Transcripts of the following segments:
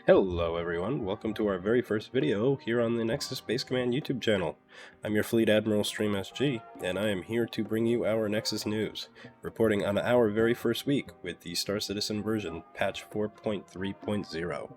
Hello everyone, welcome to our very first video here on the Nexus Space Command YouTube channel. I'm your Fleet Admiral StreamSG, and I am here to bring you our Nexus news, reporting on our very first week with the Star Citizen version, patch 4.3.0.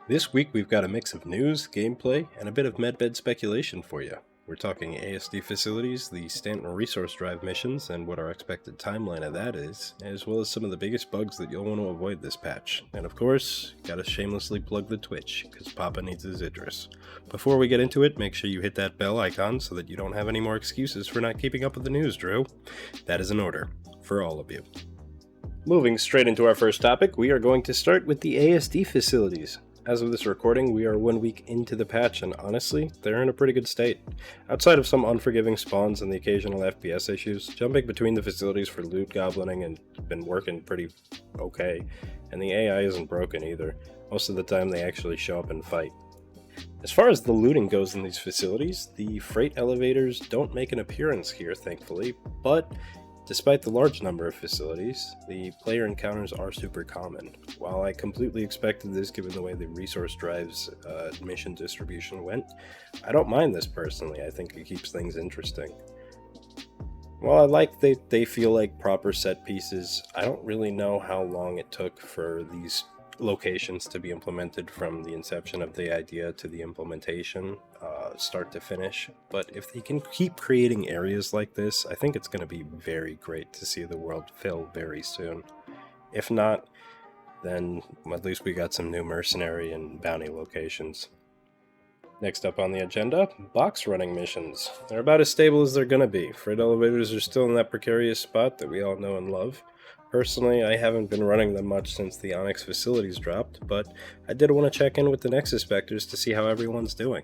This week we've got a mix of news, gameplay, and a bit of medbed speculation for you. We're talking ASD facilities, the Stanton resource drive missions, and what our expected timeline of that is, as well as some of the biggest bugs that you'll want to avoid this patch. And of course, gotta shamelessly plug the Twitch, because Papa needs his Idris. Before we get into it, make sure you hit that bell icon so that you don't have any more excuses for not keeping up with the news, Drew. That is an order, for all of you. Moving straight into our first topic, we are going to start with the ASD facilities. As of this recording, we are 1 week into the patch, and honestly, they're in a pretty good state. Outside of some unforgiving spawns and the occasional FPS issues, jumping between the facilities for loot goblining has been working pretty okay, and the AI isn't broken either. Most of the time they actually show up and fight. As far as the looting goes in these facilities, the freight elevators don't make an appearance here, thankfully, but despite the large number of facilities, the player encounters are super common. While I completely expected this given the way the resource drives mission distribution went, I don't mind this personally. I think it keeps things interesting. While I like they feel like proper set pieces, I don't really know how long it took for these locations to be implemented from the inception of the idea to the implementation, start to finish. But if they can keep creating areas like this, I think it's going to be very great to see the world fill very soon. If not, then at least we got some new mercenary and bounty locations. Next up on the agenda, box running missions. They're about as stable as they're going to be. Freight elevators are still in that precarious spot that we all know and love. Personally, I haven't been running them much since the Onyx facilities dropped, but I did want to check in with the Nexus Spectres to see how everyone's doing.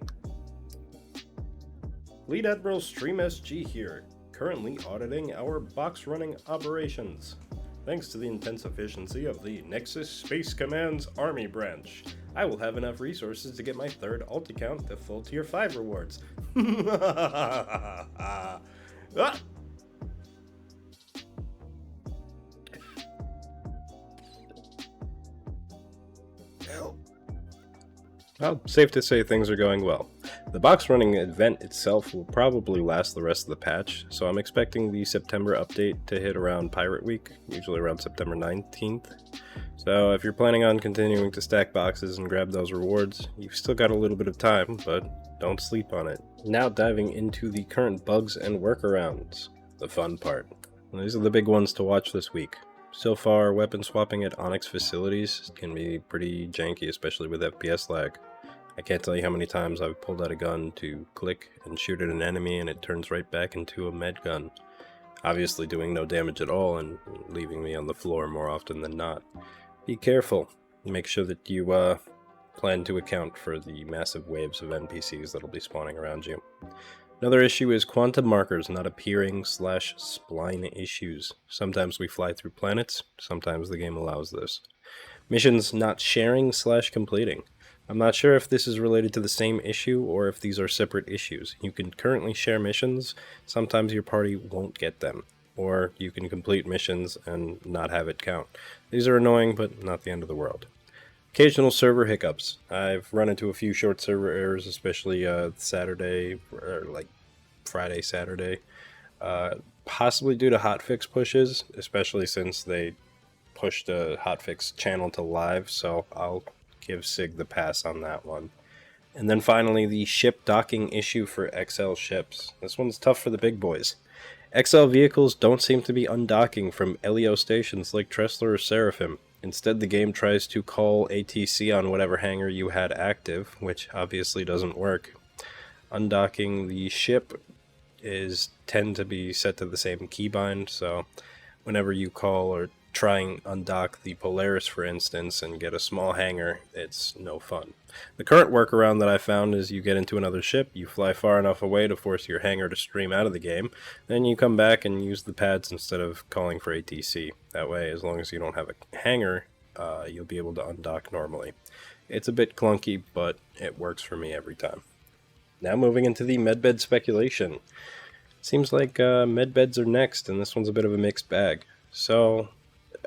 Fleet Admiral StreamSG here, currently auditing our box running operations. Thanks to the intense efficiency of the Nexus Space Command's Army branch, I will have enough resources to get my third alt account to full tier 5 rewards. Ah! Well, safe to say things are going well. The box running event itself will probably last the rest of the patch, so I'm expecting the September update to hit around Pirate Week, usually around September 19th. So if you're planning on continuing to stack boxes and grab those rewards, you've still got a little bit of time, but don't sleep on it. Now diving into the current bugs and workarounds, the fun part. These are the big ones to watch this week. So far, weapon swapping at Onyx facilities can be pretty janky, especially with FPS lag. I can't tell you how many times I've pulled out a gun to click and shoot at an enemy and it turns right back into a med gun, obviously doing no damage at all and leaving me on the floor more often than not. Be careful. Make sure that you plan to account for the massive waves of NPCs that'll be spawning around you. Another issue is quantum markers not appearing / spline issues. Sometimes we fly through planets, sometimes the game allows this. Missions not sharing / completing. I'm not sure if this is related to the same issue or if these are separate issues. You can currently share missions, sometimes your party won't get them, or you can complete missions and not have it count. These are annoying, but not the end of the world. Occasional server hiccups. I've run into a few short server errors, especially Saturday, or like Friday, Saturday, possibly due to hotfix pushes, especially since they pushed a hotfix channel to live, so I'll give SIG the pass on that one. And then finally, the ship docking issue for XL ships. This one's tough for the big boys. XL vehicles don't seem to be undocking from LEO stations like Tressler or Seraphim. Instead, the game tries to call ATC on whatever hangar you had active, which obviously doesn't work. Undocking the ship tend to be set to the same keybind, so whenever you call or try and undock the Polaris, for instance, and get a small hangar, it's no fun. The current workaround that I found is you get into another ship, you fly far enough away to force your hangar to stream out of the game, then you come back and use the pads instead of calling for ATC. That way, as long as you don't have a hangar, you'll be able to undock normally. It's a bit clunky, but it works for me every time. Now moving into the medbed speculation. Seems like medbeds are next, and this one's a bit of a mixed bag. So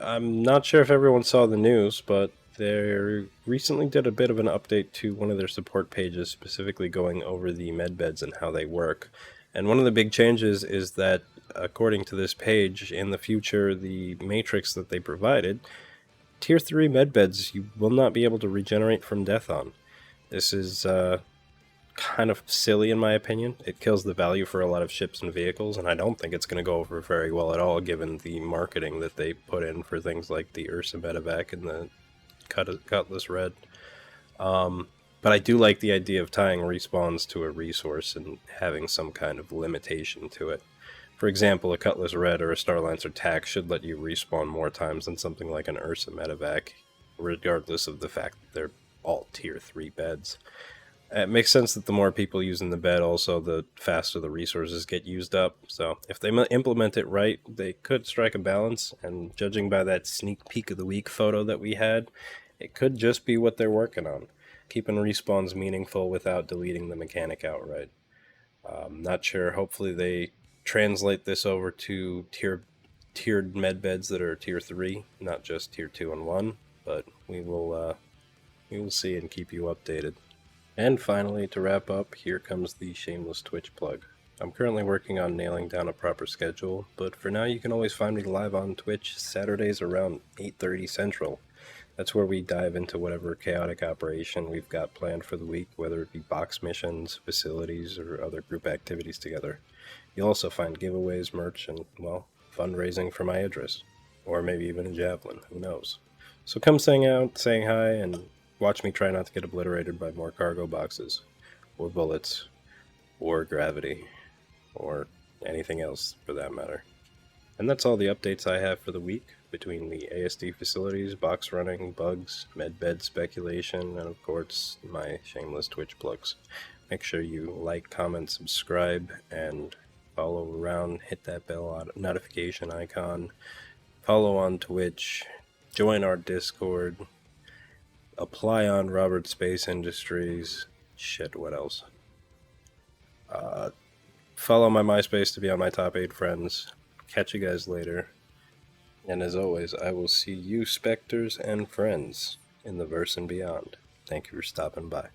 I'm not sure if everyone saw the news, but They recently did a bit of an update to one of their support pages, specifically going over the medbeds and how they work. And one of the big changes is that, according to this page, in the future, the matrix that they provided, Tier 3 medbeds you will not be able to regenerate from death on. This is kind of silly in my opinion. It kills the value for a lot of ships and vehicles, and I don't think it's going to go over very well at all given the marketing that they put in for things like the Ursa Medevac and the Cutlass Red. But I do like the idea of tying respawns to a resource and having some kind of limitation to it. For example, a Cutlass Red or a Starlancer TAC should let you respawn more times than something like an Ursa Medevac, regardless of the fact that they're all Tier 3 beds. It makes sense that the more people using the bed, also the faster the resources get used up. So if they implement it right, they could strike a balance, and judging by that sneak peek of the week photo that we had, it could just be what they're working on. Keeping respawns meaningful without deleting the mechanic outright. Not sure. Hopefully they translate this over to tiered medbeds that are Tier 3, not just Tier 2 and 1, but we will see and keep you updated. And finally, to wrap up, here comes the shameless Twitch plug. I'm currently working on nailing down a proper schedule, but for now you can always find me live on Twitch Saturdays around 8:30 Central. That's where we dive into whatever chaotic operation we've got planned for the week, whether it be box missions, facilities, or other group activities together. You'll also find giveaways, merch, and, well, fundraising for my Idris. Or maybe even a javelin, who knows. So come saying hi, and watch me try not to get obliterated by more cargo boxes, or bullets, or gravity, or anything else for that matter. And that's all the updates I have for the week, between the ASD facilities, box running, bugs, medbed speculation, and of course my shameless Twitch plugs. Make sure you like, comment, subscribe, and follow around, hit that bell notification icon, follow on Twitch, join our Discord, apply on Robert Space Industries, shit, what else? Follow my MySpace to be on my top 8 friends. Catch you guys later. And as always, I will see you, Spectres and friends, in the verse and beyond. Thank you for stopping by.